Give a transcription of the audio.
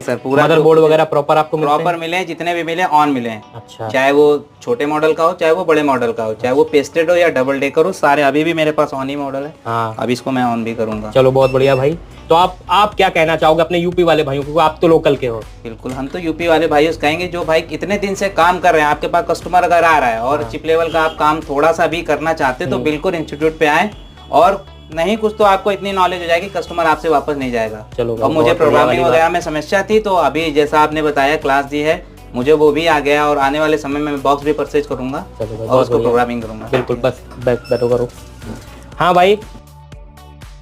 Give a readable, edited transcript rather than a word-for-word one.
Sir पूरा motherboard वगैरह proper आपको मिलते हैं? प्रॉपर मिले, जितने भी मिले ऑन मिले हैं। अच्छा, चाहे वो छोटे मॉडल का हो, चाहे वो बड़े मॉडल का हो, चाहे वो पेस्टेड हो या डबल डेकर हो, सारे अभी भी मेरे पास ऑन ही मॉडल है। हाँ अब इसको मैं ऑन भी करूंगा। चलो बहुत बढ़िया भाई। तो आप क्या कहना चाहोगे अपने यूपी वाले भाइयों को, आप तो लोकल के हो? बिल्कुल, हम तो यूपी वाले भाई कहेंगे जो भाई इतने दिन से काम कर रहे हैं, आपके पास कस्टमर अगर आ रहा है और चिप लेवल का आप काम थोड़ा सा भी करना चाहते हैं तो बिल्कुल इंस्टीट्यूट पे आए, और नहीं कुछ तो आपको इतनी नॉलेज हो जाएगी, कस्टमर आपसे वापस नहीं जाएगा। चलो और मुझे बहुत बढ़िया प्रोग्रामिंग वाली बात। वगैरह में समस्या थी, तो अभी जैसा आपने बताया क्लास दी है, मुझे वो भी आ गया, और आने वाले समय में मैं बॉक्स भी परचेज करूंगा चलो भाई, और बहुत उसको बढ़िया। प्रोग्रामिंग करूंगा। बिल्कुल, बस बैठो करो। हाँ भाई,